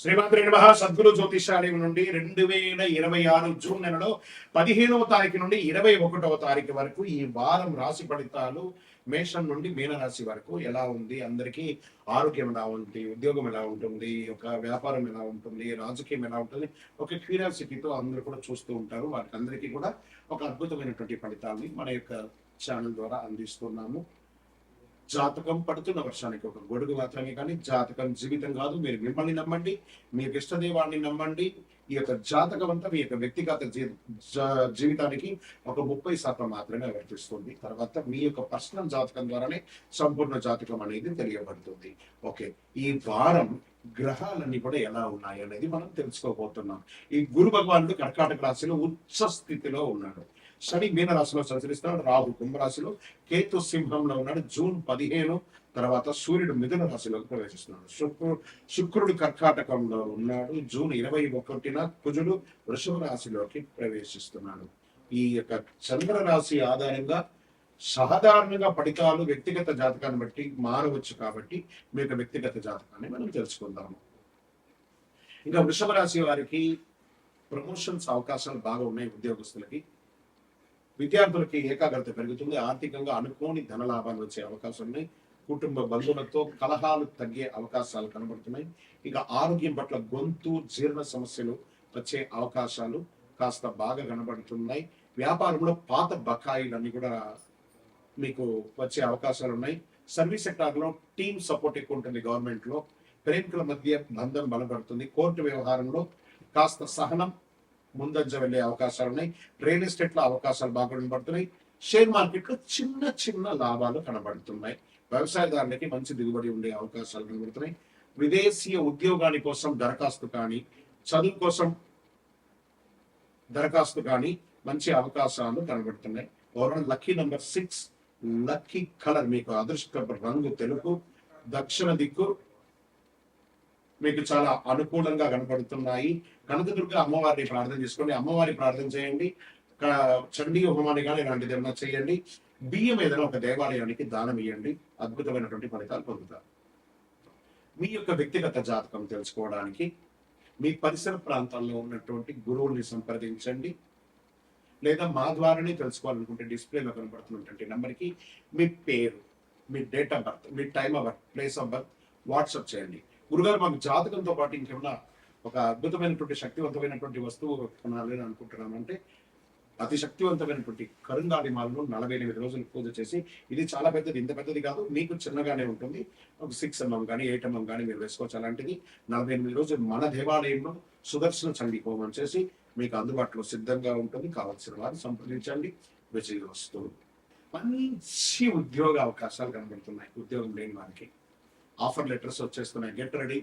శ్రీమాత్రే నమః. సద్గురు జ్యోతిషాలయం నుండి 2026 జూన్ నెలలో 15వ తారీఖు నుండి 21వ తారీఖు వరకు ఈ వారం రాశి ఫలితాలు మేషం నుండి మీనరాశి వరకు ఎలా ఉంది, అందరికీ ఆరోగ్యం ఎలా ఉంది, ఉద్యోగం ఎలా ఉంటుంది, ఒక వ్యాపారం ఎలా ఉంటుంది, రాజకీయం ఎలా ఉంటుంది, ఒక క్యూరియాసిటీతో అందరూ కూడా చూస్తూ ఉంటారు. వారికి అందరికీ కూడా ఒక అద్భుతమైనటువంటి ఫలితాన్ని మన యొక్క ఛానల్ ద్వారా అందిస్తున్నాము. జాతకం పడుతున్న వర్షానికి ఒక గొడుగు మాత్రమే, కానీ జాతకం జీవితం కాదు. మీరు మిమ్మల్ని నమ్మండి, మీకు ఇష్టదైవాన్ని నమ్మండి. ఈ యొక్క జాతకం అంతా మీ యొక్క వ్యక్తిగత జీవితానికి ఒక 30% మాత్రమే వర్తిస్తుంది. తర్వాత మీ యొక్క పర్సనల్ జాతకం ద్వారానే సంపూర్ణ జాతకం అనేది తెలియబడుతుంది. ఓకే, ఈ వారం గ్రహాలన్నీ కూడా ఎలా ఉన్నాయి అనేది మనం తెలుసుకోబోతున్నాం. ఈ గురు భగవానుడు కర్కాటక రాశిలో ఉచ్చ స్థితిలో ఉన్నాడు. శని మీన రాశిలో సంచరిస్తున్నాడు, రాహు కుంభరాశిలో, కేతు సింహంలో ఉన్నాడు. జూన్ 15 తర్వాత సూర్యుడు మిథున రాశిలోకి ప్రవేశిస్తున్నాడు. శుక్రుడు కర్కాటకంలో ఉన్నాడు. జూన్ 21న కుజుడు వృషభ రాశిలోకి ప్రవేశిస్తున్నాడు. ఈ యొక్క చంద్ర రాశి ఆధారంగా సాధారణంగా ఫలితాలు వ్యక్తిగత జాతకాన్ని బట్టి మారవచ్చు. కాబట్టి మీ యొక్క వ్యక్తిగత జాతకాన్ని మనం తెలుసుకుందాము. ఇంకా వృషభ రాశి వారికి ప్రమోషన్స్ అవకాశాలు బాగా ఉన్నాయి. ఉద్యోగస్తులకి, విద్యార్థులకి ఏకాగ్రత పెరుగుతుంది. ఆర్థికంగా అనుకోని ధన లాభాలు వచ్చే అవకాశం ఉన్నాయి. కుటుంబ బంధువులతో కలహాలు తగ్గే అవకాశాలు కనబడుతున్నాయి. ఇక ఆరోగ్యం పట్ల గొంతు జీర్ణ సమస్యలు వచ్చే అవకాశాలు కాస్త బాగా కనబడుతున్నాయి. వ్యాపారంలో పాత బకాయిలన్నీ కూడా మీకు వచ్చే అవకాశాలు ఉన్నాయి. సర్వీస్ సెక్టార్లో టీమ్ సపోర్ట్ ఎక్కువ ఉంటుంది. గవర్నమెంట్ లో ప్రేమికుల మధ్య బంధం బలపడుతుంది. కోర్టు వ్యవహారంలో కాస్త సహనం ముందంజ వెళ్లే అవకాశాలు ఉన్నాయి. రియల్ ఎస్టేట్ లో అవకాశాలు బాగా కనబడుతున్నాయి. షేర్ మార్కెట్ లో చిన్న చిన్న లాభాలు కనబడుతున్నాయి. వ్యవసాయదారులకి మంచి దిగుబడి ఉండే అవకాశాలు కనబడుతున్నాయి. విదేశీయ ఉద్యోగాని కోసం దరఖాస్తు కానీ, చదువు కోసం దరఖాస్తు కానీ మంచి అవకాశాలు కనబడుతున్నాయి. Overall lucky number 6, lucky colour మీకు అదృష్ట రంగు తెలుపు, దక్షిణ దిక్కు మీకు చాలా అనుకూలంగా కనపడుతున్నాయి. కనకదుర్గ అమ్మవారిని ప్రార్థన చేసుకోండి, అమ్మవారి ప్రార్థన చేయండి. చండీ హోమాన్ని కానీ ఇలాంటిది ఏమైనా చేయండి. బియ్యం ఏదైనా ఒక దేవాలయానికి దానం ఇవ్వండి. అద్భుతమైనటువంటి ఫలితాలు పొందుతారు. మీ యొక్క వ్యక్తిగత జాతకం తెలుసుకోవడానికి మీ పరిసర ప్రాంతాల్లో ఉన్నటువంటి గురువుల్ని సంప్రదించండి. లేదా మా ద్వారానే తెలుసుకోవాలనుకుంటే డిస్ప్లేలో కనబడుతున్నటువంటి నెంబర్కి మీ పేరు, మీ డేట్ ఆఫ్ బర్త్, మీ time of birth, place of birth WhatsApp చేయండి. గురుగారు, మాకు జాతకంతో పాటు ఇంకేమన్నా ఒక అద్భుతమైనటువంటి శక్తివంతమైనటువంటి వస్తువు కొనాలని అనుకుంటున్నామంటే, అతి శక్తివంతమైనటువంటి కరుంగాలి మాలను 48 రోజులు పూజ చేసి, ఇది చాలా పెద్దది, ఇంత పెద్దది కాదు, మీకు చిన్నగానే ఉంటుంది, ఒక 6 mm కానీ 8 mm కానీ మీరు వేసుకోవచ్చు. అలాంటిది 48 రోజులు మన దేవాలయంలో సుదర్శన చండీ హోమం చేసి మీకు అందుబాటులో సిద్ధంగా ఉంటుంది. కావాల్సిన వారు సంప్రదించండి. విజయ వస్తువు. మంచి ఉద్యోగ అవకాశాలు కనబడుతున్నాయి. ఉద్యోగం లేని వారికి ఆఫర్ లెటర్స్ వచ్చేస్తున్నాయి. Get ready.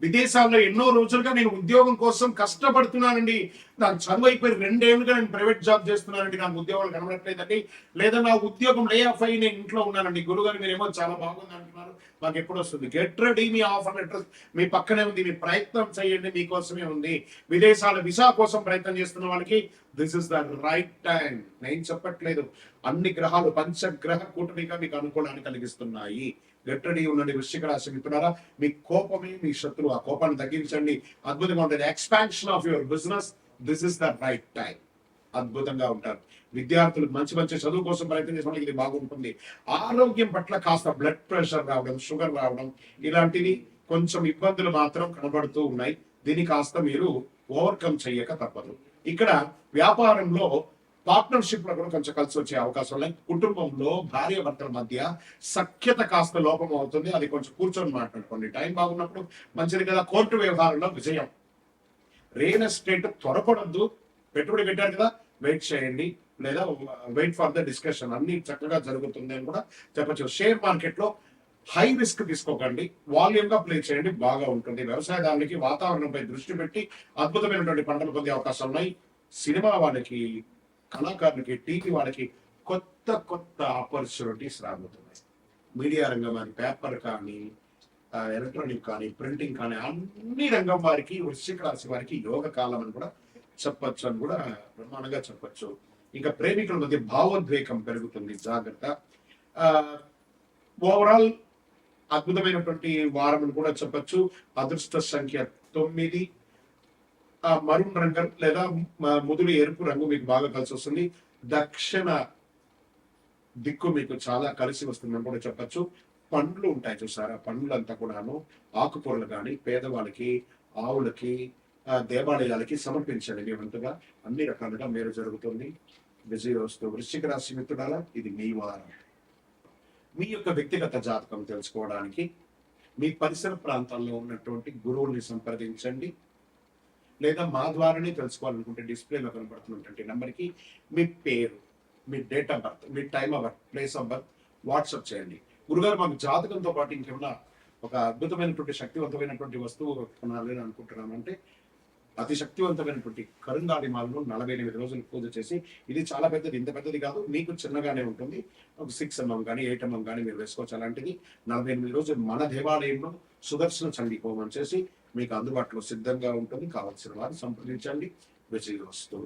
విదేశాల్లో ఎన్నో రోజులుగా నేను ఉద్యోగం కోసం కష్టపడుతున్నానండి. నాకు చదువు అయిపోయి 2 ఏళ్ళుగా నేను ప్రైవేట్ జాబ్ చేస్తున్నానండి, నాకు ఉద్యోగాలు కనబడట్లేదండి, లేదా నా ఉద్యోగం లే ఆఫ్ అయ్యి నేను ఇంట్లో ఉన్నానండి. గురుగారు మీరేమో చాలా బాగుంది అంటున్నారు, మాకు ఎప్పుడు వస్తుంది? Get ready. మీ ఆఫర్ లెటర్స్ మీ పక్కనే ఉంది, మీ ప్రయత్నం చేయండి, మీకోసమే ఉంది. విదేశాల వీసా కోసం ప్రయత్నం చేస్తున్న వాళ్ళకి this is the right time. నేను చెప్పట్లేదు, అన్ని గ్రహాలు పంచగ్రహ కూటమిగా మీకు అనుకూలాన్ని కలిగిస్తున్నాయి. గెట్ రెడీ ఉండండి. వృశ్చిక రాశి మిత్రులారా, మీ కోపమే మీ శత్రువు. ఆ కోపాన్ని తగ్గించండి. అద్భుతంగా ఉంటుంది. Expansion of your business, this is the right time. అద్భుతంగా ఉంటారు. విద్యార్థులు మంచి మంచి చదువు కోసం ప్రయత్నం చేసిన ఇది బాగుంటుంది. ఆరోగ్యం పట్ల కాస్త బ్లడ్ ప్రెషర్ రావడం, షుగర్ రావడం, ఇలాంటివి కొంచెం ఇబ్బందులు మాత్రం కనబడుతూ ఉన్నాయి. దీన్ని కాస్త మీరు ఓవర్కమ్ చెయ్యక తప్పదు. ఇక్కడ వ్యాపారంలో పార్ట్నర్షిప్ లో కూడా కొంచెం కలిసి వచ్చే అవకాశం ఉన్నాయి. కుటుంబంలో భార్య భర్తల మధ్య సఖ్యత కాస్త లోపం అవుతుంది. అది కొంచెం కూర్చొని మాట్లాడుకోండి. టైం బాగున్నప్పుడు మంచిది కదా. కోర్టు వ్యవహారంలో విజయం. రియల్ ఎస్టేట్ త్వరపడద్దు. పెట్టుబడి పెట్టారు కదా, వెయిట్ చేయండి, లేదా వెయిట్ ఫర్ ద డిస్కషన్. అన్ని చక్కగా జరుగుతుంది అని కూడా చెప్పచ్చు. షేర్ మార్కెట్ లో హై రిస్క్ తీసుకోకండి, వాల్యూమ్ గా ప్లే చేయండి, బాగా ఉంటుంది. వ్యవసాయదారులకి వాతావరణంపై దృష్టి పెట్టి అద్భుతమైనటువంటి పంటలు పొందే అవకాశాలు ఉన్నాయి. సినిమా వాళ్ళకి, కళాకారులకి, టీవీ వాళ్ళకి కొత్త కొత్త ఆపర్చునిటీస్ రాబోతున్నాయి. మీడియా రంగం అని, పేపర్ కానీ, ఎలక్ట్రానిక్ కానీ, ప్రింటింగ్ కానీ, అన్ని రంగం వారికి, వృశ్చిక రాశి వారికి యోగ కాలం అని కూడా చెప్పచ్చు అని కూడా బ్రహ్మాండంగా చెప్పచ్చు. ఇంకా ప్రేమికుల మధ్య భావోద్వేగం పెరుగుతుంది, జాగ్రత్త. ఓవరాల్ అద్భుతమైనటువంటి వారం అని కూడా చెప్పచ్చు. అదృష్ట సంఖ్య 9 మరూన్ రంగు లేదా ముదురు ఎరుపు రంగు మీకు బాగా కలిసి వస్తుంది. దక్షిణ దిక్కు మీకు చాలా కలిసి వస్తుందని కూడా చెప్పచ్చు. పండ్లు ఉంటాయి చూసారా, పండ్లంతా కూడాను ఆకుకూరలు కానీ పేదవాళ్ళకి, ఆవులకి, దేవాలయాలకి సమర్పించండి. మీ వంతుగా అన్ని రకాలుగా మేలు జరుగుతుంది. విజయోస్తు. వృశ్చిక రాశి మిత్రుడాల, ఇది మీ వారం. మీ యొక్క వ్యక్తిగత జాతకం తెలుసుకోవడానికి మీ పరిసర ప్రాంతాల్లో ఉన్నటువంటి గురువుల్ని సంప్రదించండి, లేదా మా ద్వారానే తెలుసుకోవాలనుకుంటే డిస్ప్లేలో కనబడుతున్నటువంటి నెంబర్కి మీ పేరు, మీ డేట్ ఆఫ్ బర్త్, మీ time of birth, place of birth WhatsApp చేయండి. గురుగారు, మాకు జాతకంతో పాటు ఇంకేమన్నా ఒక అద్భుతమైనటువంటి శక్తివంతమైనటువంటి వస్తువు కొనాలి అని అనుకుంటున్నామంటే, అతి శక్తివంతమైనటువంటి కరుంగాలి మాలను 48 రోజులు పూజ చేసి, ఇది చాలా పెద్దది, ఇంత పెద్దది కాదు, మీకు చిన్నగానే ఉంటుంది, ఒక 6 mm కానీ 8 mm కానీ మీరు వేసుకోవచ్చు. అలాంటిది 48 రోజులు మన దేవాలయంలో సుదర్శన చండీ హోమం చేసి మీకు అందుబాటులో సిద్ధంగా ఉంటుంది. కావాల్సిన వారు సంప్రదించండి. విజయోస్తు.